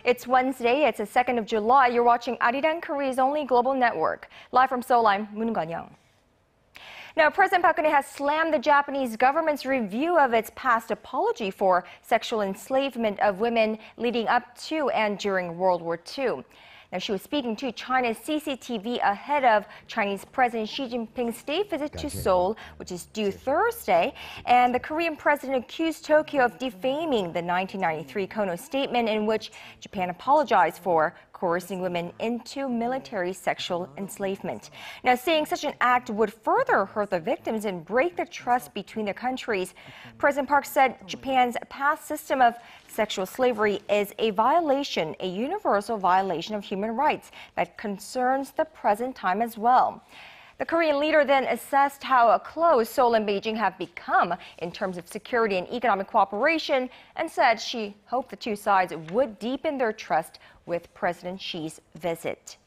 It's Wednesday, it's the 2nd of July. You're watching ARIRANG Korea's only global network. Live from Seoul, I'm Moon Gun-young. Now, President Park Geun-hye has slammed the Japanese government's review of its past apology for sexual enslavement of women leading up to and during World War II. Now, she was speaking to China's CCTV ahead of Chinese President Xi Jinping's state visit to Seoul, which is due Thursday. And the Korean president accused Tokyo of defaming the 1993 Kono statement in which Japan apologized for coercing women into military sexual enslavement. Now, saying such an act would further hurt the victims and break the trust between the countries. President Park said Japan's past system of sexual slavery is a violation, a universal violation of human rights that concerns the present time as well. The Korean leader then assessed how close Seoul and Beijing have become in terms of security and economic cooperation and said she hoped the two sides would deepen their trust with President Xi's visit.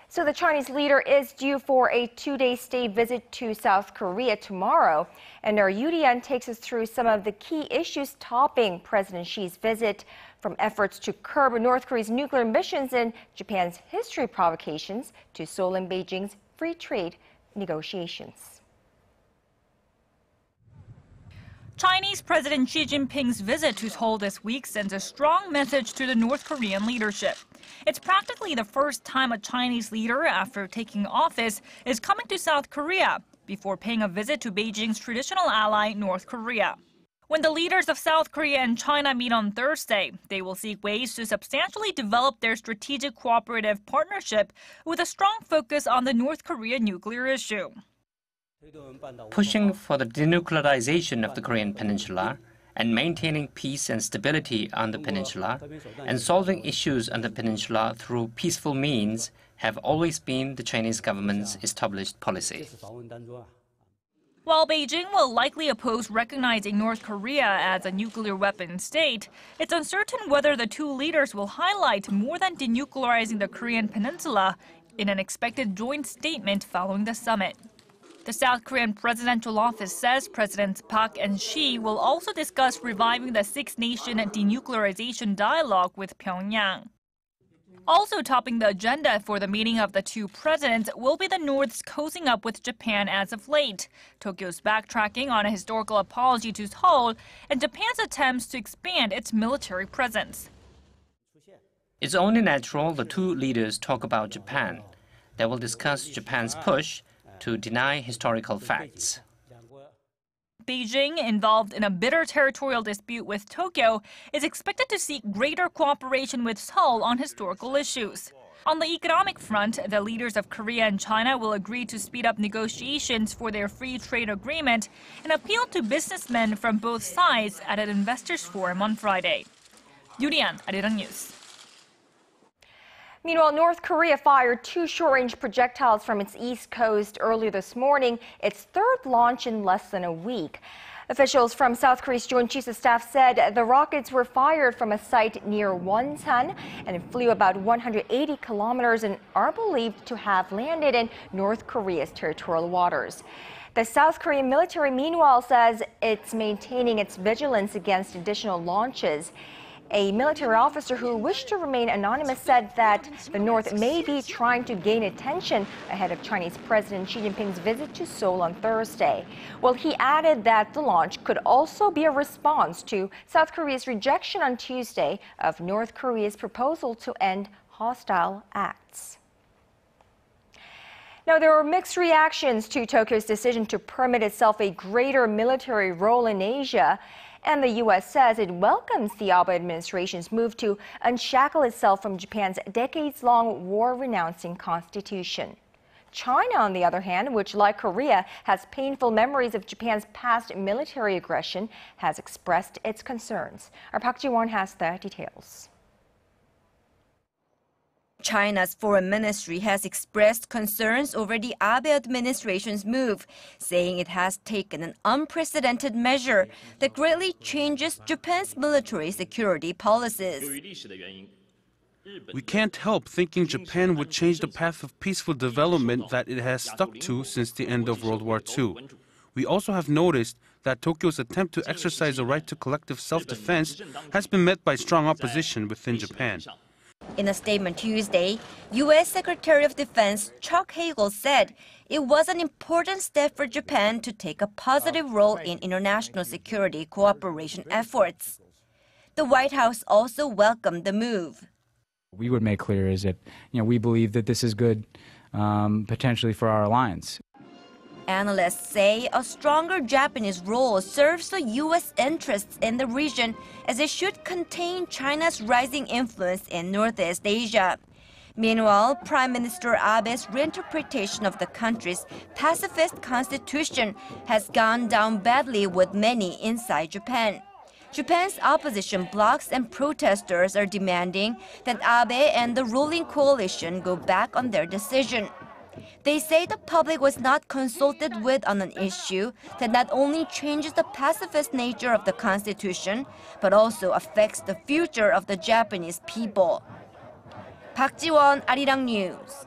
So the Chinese leader is due for a two-day state visit to South Korea tomorrow. And our Yulian takes us through some of the key issues topping President Xi's visit, from efforts to curb North Korea's nuclear ambitions and Japan's history provocations to Seoul and Beijing's free trade negotiations. Chinese President Xi Jinping's visit to Seoul this week sends a strong message to the North Korean leadership. It's practically the first time a Chinese leader, after taking office, is coming to South Korea before paying a visit to Beijing's traditional ally, North Korea. When the leaders of South Korea and China meet on Thursday, they will seek ways to substantially develop their strategic cooperative partnership with a strong focus on the North Korea nuclear issue. Pushing for the denuclearization of the Korean peninsula and maintaining peace and stability on the peninsula and solving issues on the peninsula through peaceful means have always been the Chinese government's established policy. While Beijing will likely oppose recognizing North Korea as a nuclear weapon state, it's uncertain whether the two leaders will highlight more than denuclearizing the Korean peninsula in an expected joint statement following the summit. The South Korean presidential office says Presidents Park and Xi will also discuss reviving the six-nation denuclearization dialogue with Pyongyang. Also topping the agenda for the meeting of the two presidents will be the North's cozying up with Japan as of late, Tokyo's backtracking on a historical apology to Seoul, and Japan's attempts to expand its military presence. It's only natural the two leaders talk about Japan. They will discuss Japan's push to deny historical facts. Beijing, involved in a bitter territorial dispute with Tokyo, is expected to seek greater cooperation with Seoul on historical issues. On the economic front, the leaders of Korea and China will agree to speed up negotiations for their free trade agreement and appeal to businessmen from both sides at an investors' forum on Friday. Yulian, ARIRANG News. Meanwhile, North Korea fired two short-range projectiles from its east coast earlier this morning, its third launch in less than a week. Officials from South Korea's Joint Chiefs of Staff said the rockets were fired from a site near Wonsan and flew about 180 kilometers and are believed to have landed in North Korea's territorial waters. The South Korean military, meanwhile, says it's maintaining its vigilance against additional launches. A military officer who wished to remain anonymous said that the North may be trying to gain attention ahead of Chinese President Xi Jinping's visit to Seoul on Thursday. Well, he added that the launch could also be a response to South Korea's rejection on Tuesday of North Korea's proposal to end hostile acts. Now, there were mixed reactions to Tokyo's decision to permit itself a greater military role in Asia. And the U.S. says it welcomes the Abe administration's move to unshackle itself from Japan's decades-long war-renouncing constitution. China, on the other hand, which, like Korea, has painful memories of Japan's past military aggression, has expressed its concerns. Our Park Ji-won has the details. China's foreign ministry has expressed concerns over the Abe administration's move, saying it has taken an unprecedented measure that greatly changes Japan's military security policies. We can't help thinking Japan would change the path of peaceful development that it has stuck to since the end of World War II. We also have noticed that Tokyo's attempt to exercise a right to collective self-defense has been met by strong opposition within Japan. In a statement Tuesday, U.S. Secretary of Defense Chuck Hagel said it was an important step for Japan to take a positive role in international security cooperation efforts. The White House also welcomed the move. We would make clear is that we believe that this is good potentially for our alliance. Analysts say a stronger Japanese role serves the U.S. interests in the region as it should contain China's rising influence in Northeast Asia. Meanwhile, Prime Minister Abe's reinterpretation of the country's pacifist constitution has gone down badly with many inside Japan. Japan's opposition blocs and protesters are demanding that Abe and the ruling coalition go back on their decision. They say the public was not consulted with on an issue that not only changes the pacifist nature of the constitution, but also affects the future of the Japanese people. Park Ji-won, ARIRANG News.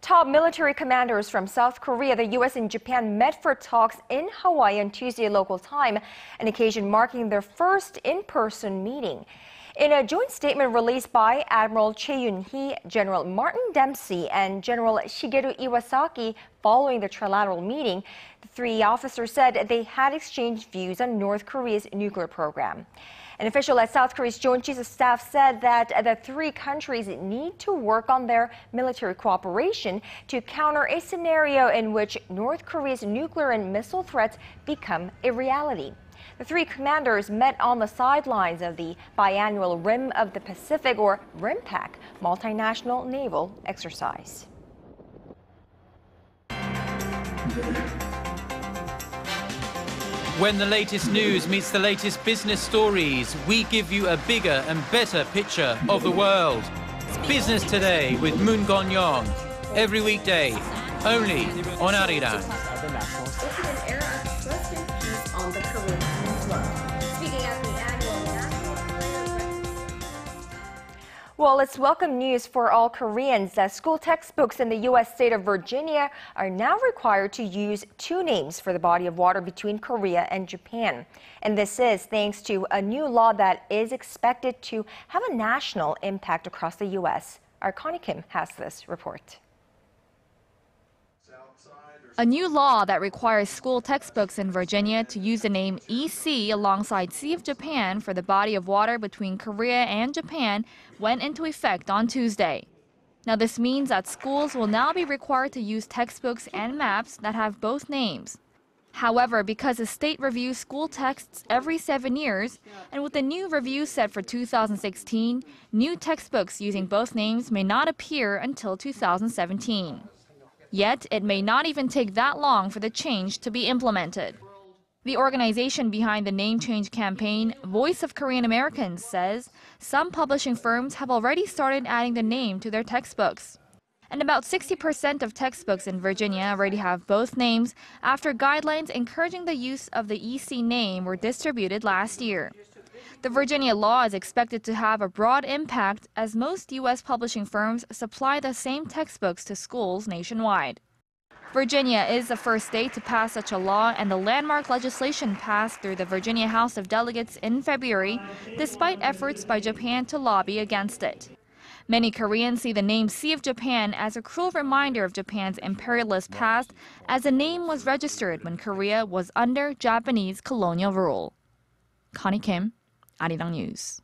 Top military commanders from South Korea, the U.S. and Japan met for talks in Hawaii on Tuesday local time, an occasion marking their first in-person meeting. In a joint statement released by Admiral Cheon-hee, General Martin Dempsey, and General Shigeru Iwasaki following the trilateral meeting, the three officers said they had exchanged views on North Korea's nuclear program. An official at South Korea's Joint Chiefs of Staff said that the three countries need to work on their military cooperation to counter a scenario in which North Korea's nuclear and missile threats become a reality. The three commanders met on the sidelines of the biannual Rim of the Pacific, or RIMPAC, multinational naval exercise. When the latest news meets the latest business stories, we give you a bigger and better picture of the world. Business Today with Moon Gon-young. Every weekday, only on ARIRANG. Well, it's welcome news for all Koreans. School textbooks in the U.S. state of Virginia are now required to use two names for the body of water between Korea and Japan. And this is thanks to a new law that is expected to have a national impact across the U.S. Our Connie Kim has this report. A new law that requires school textbooks in Virginia to use the name EC alongside Sea of Japan for the body of water between Korea and Japan went into effect on Tuesday. Now this means that schools will now be required to use textbooks and maps that have both names. However, because the state reviews school texts every 7 years, and with the new review set for 2016, new textbooks using both names may not appear until 2017. Yet, it may not even take that long for the change to be implemented. The organization behind the name change campaign, Voice of Korean Americans, says some publishing firms have already started adding the name to their textbooks. And about 60% of textbooks in Virginia already have both names after guidelines encouraging the use of the EC name were distributed last year. The Virginia law is expected to have a broad impact as most U.S. publishing firms supply the same textbooks to schools nationwide. Virginia is the first state to pass such a law, and the landmark legislation passed through the Virginia House of Delegates in February, despite efforts by Japan to lobby against it. Many Koreans see the name Sea of Japan as a cruel reminder of Japan's imperialist past, as the name was registered when Korea was under Japanese colonial rule. Connie Kim, ARIRANG News.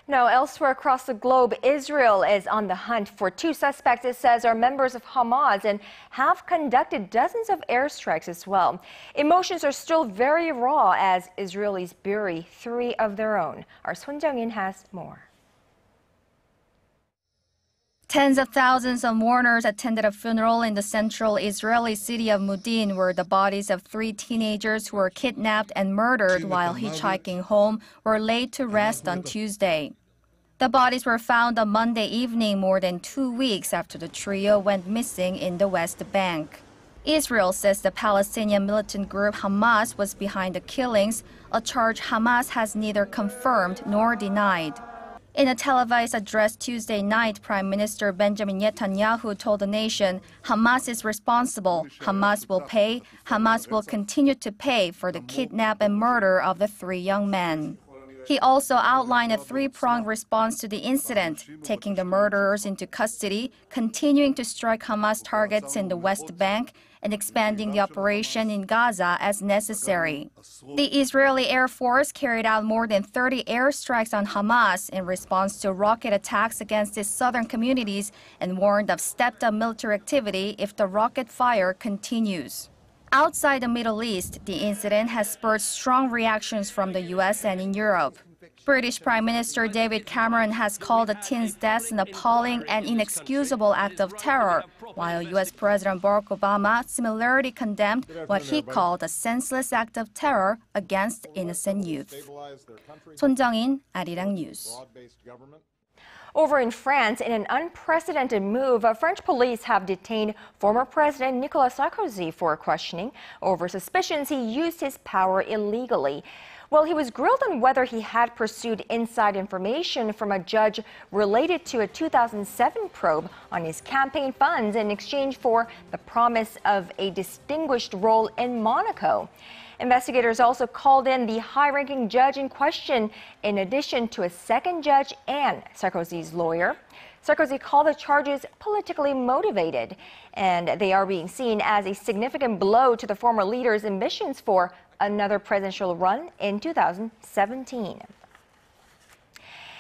Now, elsewhere across the globe, Israel is on the hunt for two suspects it says are members of Hamas and have conducted dozens of airstrikes as well. Emotions are still very raw as Israelis bury three of their own. Our Sun Jung-in has more. Tens of thousands of mourners attended a funeral in the central Israeli city of Mudin, where the bodies of three teenagers who were kidnapped and murdered while hitchhiking home were laid to rest on Tuesday. The bodies were found on Monday evening, more than 2 weeks after the trio went missing in the West Bank. Israel says the Palestinian militant group Hamas was behind the killings, a charge Hamas has neither confirmed nor denied. In a televised address Tuesday night, Prime Minister Benjamin Netanyahu told the nation, Hamas is responsible, Hamas will pay, Hamas will continue to pay for the kidnap and murder of the 3 young men. He also outlined a 3-pronged response to the incident, taking the murderers into custody, continuing to strike Hamas targets in the West Bank, and expanding the operation in Gaza as necessary. The Israeli Air Force carried out more than 30 airstrikes on Hamas in response to rocket attacks against its southern communities and warned of stepped-up military activity if the rocket fire continues. Outside the Middle East, the incident has spurred strong reactions from the U.S. and in Europe. British Prime Minister David Cameron has called the teen's deaths an appalling and inexcusable act of terror, while U.S. President Barack Obama similarly condemned what he called a senseless act of terror against innocent youth. 손정인, ARIRANG News. Over in France, in an unprecedented move, French police have detained former President Nicolas Sarkozy for questioning over suspicions he used his power illegally. Well, he was grilled on whether he had pursued inside information from a judge related to a 2007 probe on his campaign funds in exchange for the promise of a distinguished role in Monaco. Investigators also called in the high-ranking judge in question, in addition to a second judge and Sarkozy's lawyer. Sarkozy called the charges politically motivated, and they are being seen as a significant blow to the former leader's ambitions for another presidential run in 2017.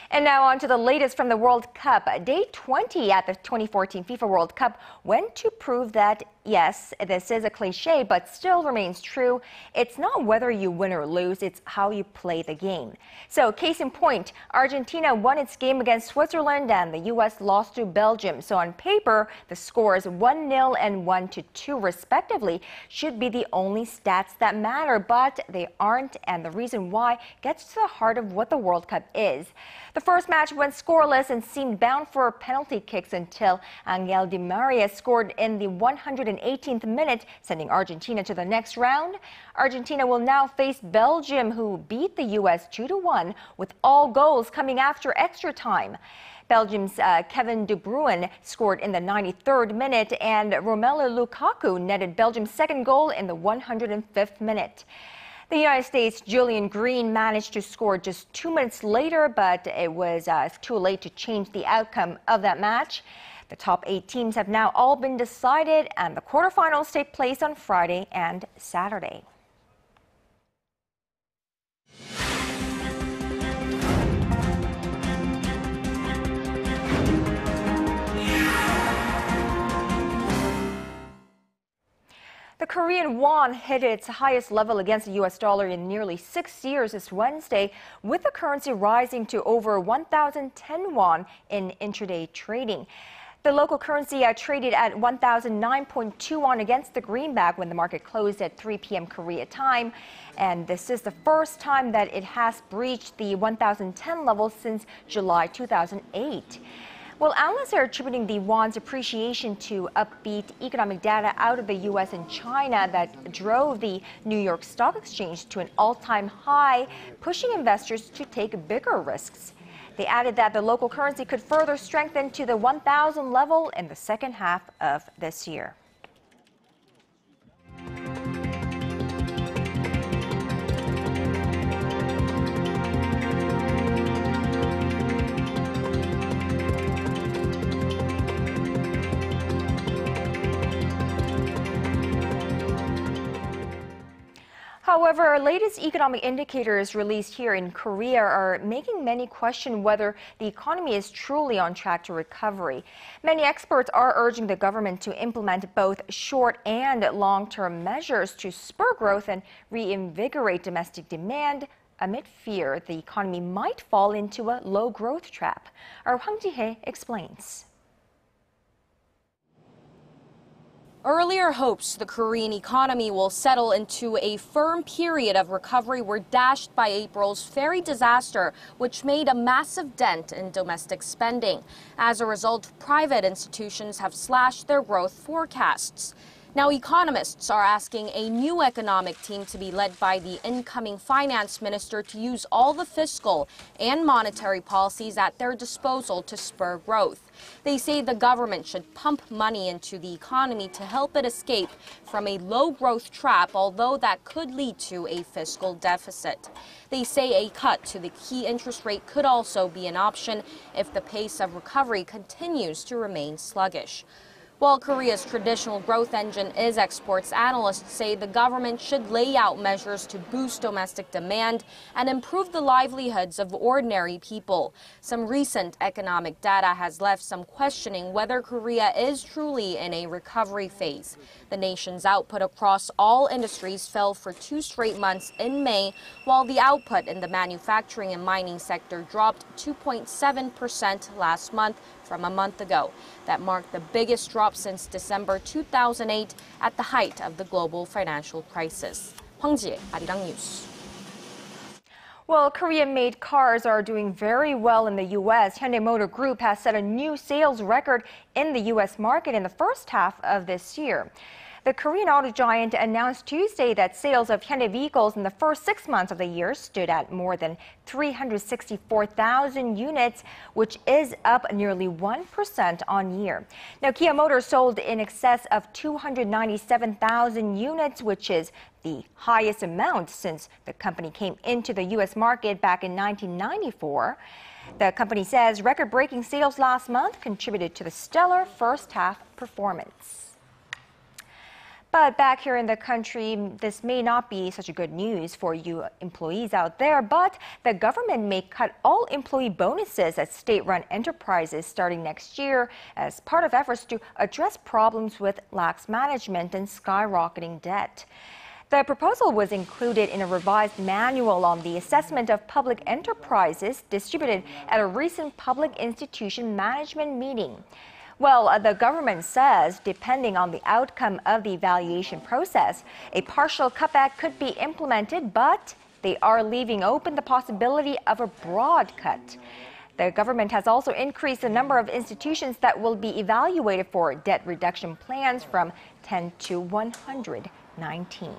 And now on to the latest from the World Cup. Day 20 at the 2014 FIFA World Cup went to prove that, yes, this is a cliche, but still remains true. It's not whether you win or lose, it's how you play the game. So, case in point, Argentina won its game against Switzerland and the U.S. lost to Belgium. So on paper, the scores 1-0 and 1-2 respectively should be the only stats that matter, but they aren't, and the reason why gets to the heart of what the World Cup is. The first match went scoreless and seemed bound for penalty kicks until Angel Di Maria scored in the 118th minute, sending Argentina to the next round. Argentina will now face Belgium, who beat the U.S. 2-1, with all goals coming after extra time. Belgium's Kevin De Bruyne scored in the 93rd minute, and Romelu Lukaku netted Belgium's second goal in the 105th minute. The United States' Julian Green managed to score just 2 minutes later, but it was too late to change the outcome of that match. The top 8 teams have now all been decided, and the quarterfinals take place on Friday and Saturday. The Korean won hit its highest level against the U.S. dollar in nearly 6 years this Wednesday, with the currency rising to over 1,010 won in intraday trading. The local currency traded at 1,009.2 won against the greenback when the market closed at 3 p.m. Korea time. And this is the first time that it has breached the 1,010 level since July 2008. Well, analysts are attributing the won's appreciation to upbeat economic data out of the U.S. and China that drove the New York Stock Exchange to an all-time high, pushing investors to take bigger risks. They added that the local currency could further strengthen to the 1,000 level in the second half of this year. However, latest economic indicators released here in Korea are making many question whether the economy is truly on track to recovery. Many experts are urging the government to implement both short and long-term measures to spur growth and reinvigorate domestic demand amid fear the economy might fall into a low-growth trap. Our Hwang Ji-hye explains. Earlier hopes the Korean economy will settle into a firm period of recovery were dashed by April's ferry disaster, which made a massive dent in domestic spending. As a result, private institutions have slashed their growth forecasts. Now, economists are asking a new economic team to be led by the incoming finance minister to use all the fiscal and monetary policies at their disposal to spur growth. They say the government should pump money into the economy to help it escape from a low-growth trap, although that could lead to a fiscal deficit. They say a cut to the key interest rate could also be an option if the pace of recovery continues to remain sluggish. While Korea's traditional growth engine is exports, analysts say the government should lay out measures to boost domestic demand and improve the livelihoods of ordinary people. Some recent economic data has left some questioning whether Korea is truly in a recovery phase. The nation's output across all industries fell for 2 straight months in May, while the output in the manufacturing and mining sector dropped 2.7% last month from a month ago. That marked the biggest drop since December 2008 at the height of the global financial crisis. Hwang Ji-hye, ARIRANG News. Well, Korean-made cars are doing very well in the U.S. Hyundai Motor Group has set a new sales record in the U.S. market in the first half of this year. The Korean auto giant announced Tuesday that sales of Hyundai vehicles in the first 6 months of the year stood at more than 364,000 units, which is up nearly 1% on year. Now, Kia Motors sold in excess of 297,000 units, which is the highest amount since the company came into the U.S. market back in 1994. The company says record-breaking sales last month contributed to the stellar first-half performance. But back here in the country, this may not be such a good news for you employees out there, but the government may cut all employee bonuses at state-run enterprises starting next year as part of efforts to address problems with lax management and skyrocketing debt. The proposal was included in a revised manual on the assessment of public enterprises distributed at a recent public institution management meeting. Well, the government says, depending on the outcome of the evaluation process, a partial cutback could be implemented, but they are leaving open the possibility of a broad cut. The government has also increased the number of institutions that will be evaluated for debt reduction plans from 10 to 119.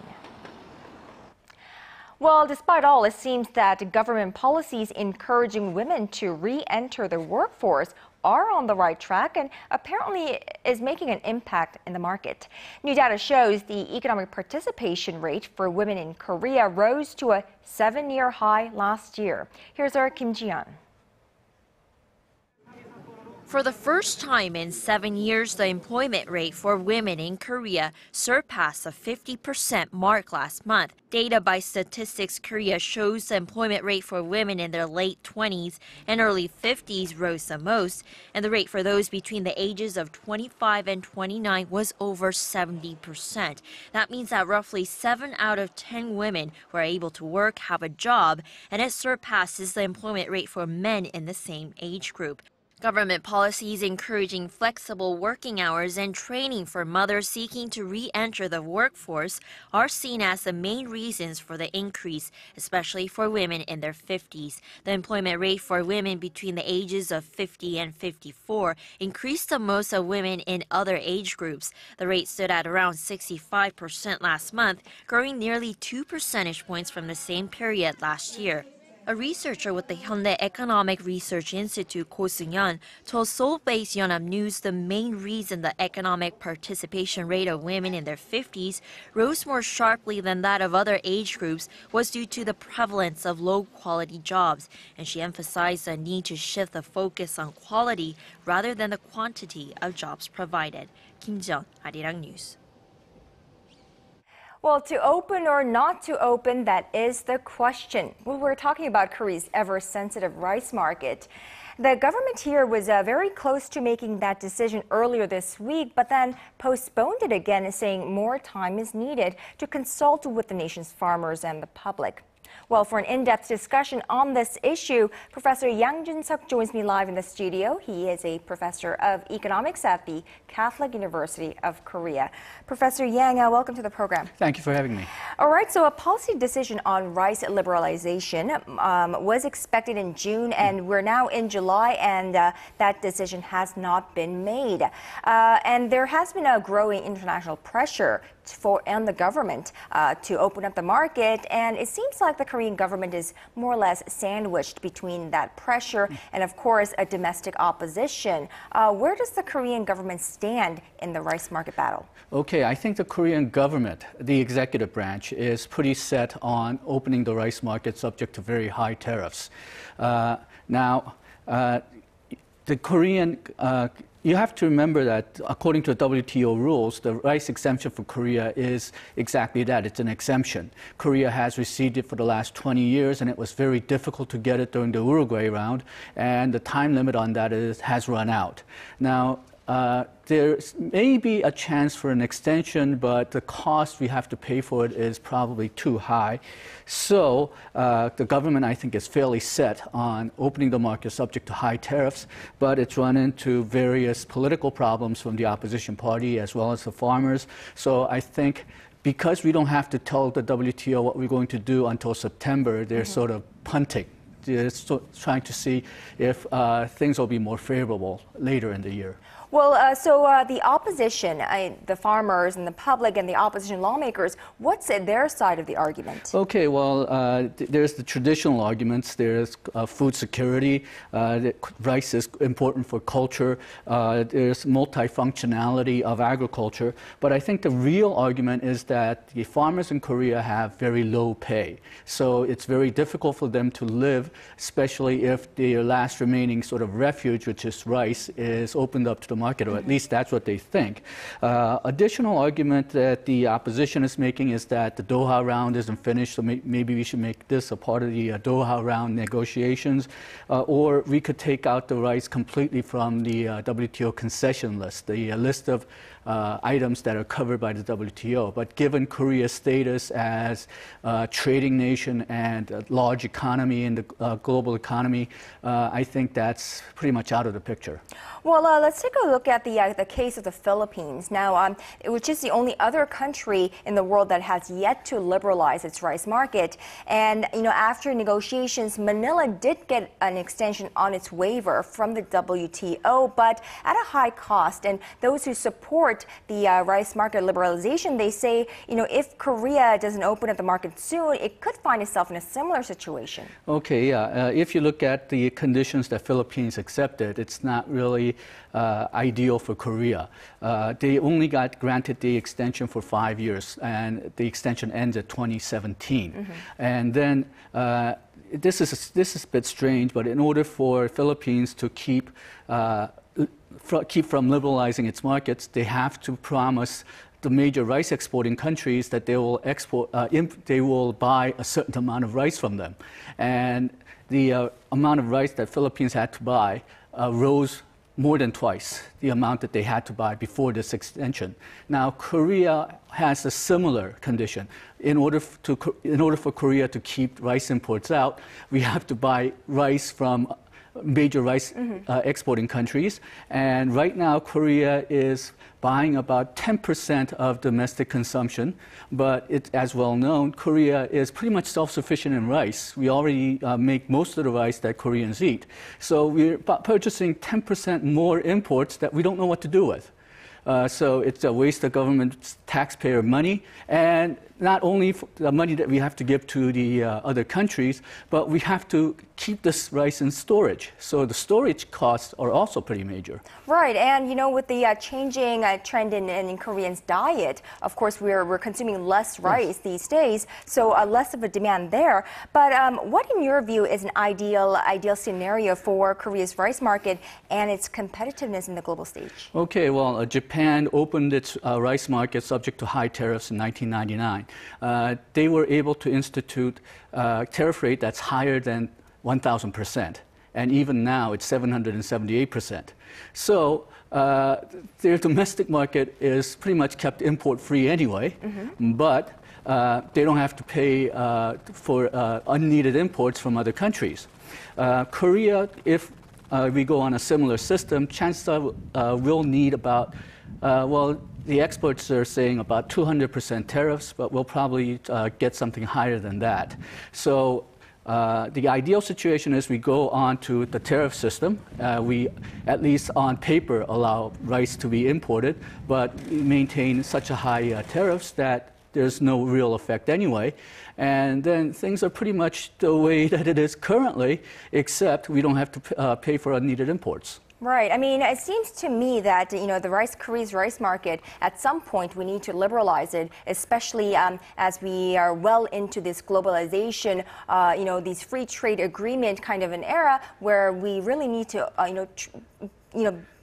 Well, despite all, it seems that government policies encouraging women to re-enter the workforce are on the right track and apparently is making an impact in the market. New data shows the economic participation rate for women in Korea rose to a 7-year high last year. Here's our Kim Ji-yeon. For the first time in 7 years, the employment rate for women in Korea surpassed the 50% mark last month. Data by Statistics Korea shows the employment rate for women in their late 20s and early 50s rose the most, and the rate for those between the ages of 25 and 29 was over 70%. That means that roughly 7 out of 10 women who are able to work have a job, and it surpasses the employment rate for men in the same age group. Government policies encouraging flexible working hours and training for mothers seeking to re-enter the workforce are seen as the main reasons for the increase, especially for women in their 50s. The employment rate for women between the ages of 50 and 54 increased the most of women in other age groups. The rate stood at around 65% last month, growing nearly 2 percentage points from the same period last year. A researcher with the Hyundai Economic Research Institute, Ko Seung-yeon, told Seoul-based Yonhap News the main reason the economic participation rate of women in their 50s rose more sharply than that of other age groups was due to the prevalence of low-quality jobs, and she emphasized the need to shift the focus on quality rather than the quantity of jobs provided. Kim Ji-yeon, ARIRANG News. Well, to open or not to open, that is the question. Well, we're talking about Korea's ever-sensitive rice market. The government here was very close to making that decision earlier this week, but then postponed it again, saying more time is needed to consult with the nation's farmers and the public. Well, for an in-depth discussion on this issue, Professor Jinsuk joins me live in the studio. He is a professor of economics at the Catholic University of Korea. Professor Yang, welcome to the program. Thank you for having me. All right, so a policy decision on rice liberalization was expected in June, and we're now in July, and that decision has not been made. And there has been a growing international pressure on the government to open up the market, and it seems like the Korean government is more or less sandwiched between that pressure and, of course, a domestic opposition. Where does the Korean government stand in the rice market battle? Okay, I think the Korean government, the executive branch, is pretty set on opening the rice market subject to very high tariffs. Now, the Korean you have to remember that according to the WTO rules, the rice exemption for Korea is exactly that. It's an exemption. Korea has received it for the last 20 years, and it was very difficult to get it during the Uruguay round, and the time limit on that has run out. Now, there may be a chance for an extension, but the cost we have to pay for it is probably too high. So the government, I think, is fairly set on opening the market subject to high tariffs, but it's run into various political problems from the opposition party as well as the farmers. So I think because we don't have to tell the WTO what we're going to do until September, they're sort of punting. They're trying to see if things will be more favorable later in the year. Well, so the opposition, the farmers and the public and the opposition lawmakers, what's their side of the argument? Okay, well, there's the traditional arguments. There's food security. Rice is important for culture. There's multifunctionality of agriculture. But I think the real argument is that the farmers in Korea have very low pay. So it's very difficult for them to live, especially if their last remaining sort of refuge, which is rice, is opened up to the market, or at least that's what they think. Additional argument that the opposition is making is that the Doha round isn't finished, so maybe we should make this a part of the Doha round negotiations, or we could take out the rice completely from the WTO concession list, the list of items that are covered by the WTO. But given Korea's status as a trading nation and a large economy in the global economy, I think that's pretty much out of the picture. Well, let's take a look at the case of the Philippines now, which is the only other country in the world that has yet to liberalize its rice market. And after negotiations, Manila did get an extension on its waiver from the WTO, but at a high cost. And those who support the rice market liberalization, they say, if Korea doesn't open up the market soon, it could find itself in a similar situation. Okay, yeah. If you look at the conditions that Philippines accepted, it's not really ideal for Korea. They only got granted the extension for 5 years, and the extension ends at 2017. And then this is a bit strange, but in order for Philippines to keep from liberalizing its markets, they have to promise the major rice exporting countries that they will buy a certain amount of rice from them. And the amount of rice that Philippines had to buy rose more than twice the amount that they had to buy before this extension. Now, Korea has a similar condition. In order for Korea to keep rice imports out, we have to buy rice from major rice exporting countries. And right now, Korea is buying about 10% of domestic consumption. But it's as well known, Korea is pretty much self-sufficient in rice. We already make most of the rice that Koreans eat. So we're purchasing 10% more imports that we don't know what to do with. So it's a waste of government taxpayer money, and not only the money that we have to give to the other countries, but we have to keep this rice in storage. So the storage costs are also pretty major. Right, and with the changing trend in Koreans' diet, of course we're consuming less rice these days, so less of a demand there. But what, in your view, is an ideal scenario for Korea's rice market and its competitiveness in the global stage? Okay, well, Japan opened its rice market subject to high tariffs in 1999. They were able to institute a tariff rate that's higher than 1,000%. And even now, it's 778%. So their domestic market is pretty much kept import-free anyway. But they don't have to pay for unneeded imports from other countries. Korea, if we go on a similar system, chances are will need about, the experts are saying about 200% tariffs, but we'll probably get something higher than that. So the ideal situation is we go on to the tariff system. We, at least on paper, allow rice to be imported, but we maintain such a high tariffs that there's no real effect anyway. And then things are pretty much the way that it is currently, except we don't have to pay for unneeded imports. Right. I mean, it seems to me that, Korea's rice market, at some point we need to liberalize it, especially as we are well into this globalization, these free trade agreement kind of an era where we really need to,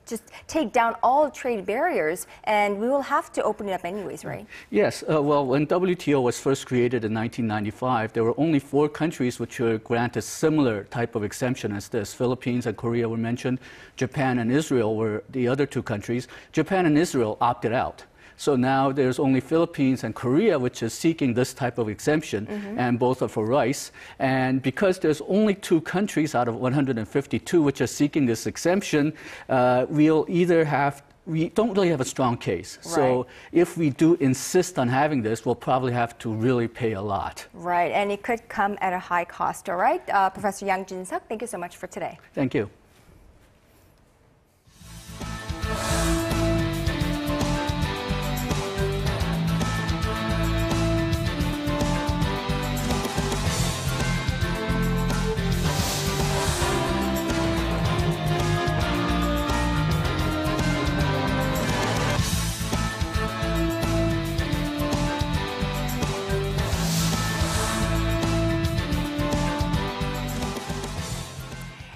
just take down all trade barriers, and we will have to open it up anyways, right? Yes. Well, when WTO was first created in 1995, there were only 4 countries which were granted similar type of exemption as this. Philippines and Korea were mentioned. Japan and Israel were the other 2 countries. Japan and Israel opted out. So now there's only Philippines and Korea which is seeking this type of exemption, and both are for rice. And because there's only 2 countries out of 152 which are seeking this exemption, we don't really have a strong case. Right. So if we do insist on having this, we'll probably have to really pay a lot. Right, and it could come at a high cost, all right? Professor Yang Jinsuk, thank you so much for today. Thank you.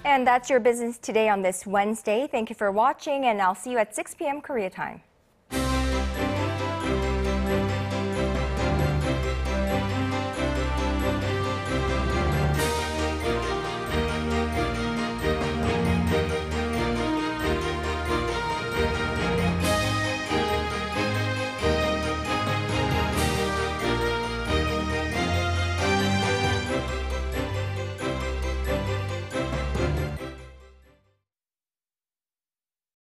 And that's your business today on this Wednesday. Thank you for watching, and I'll see you at 6 p.m. Korea time.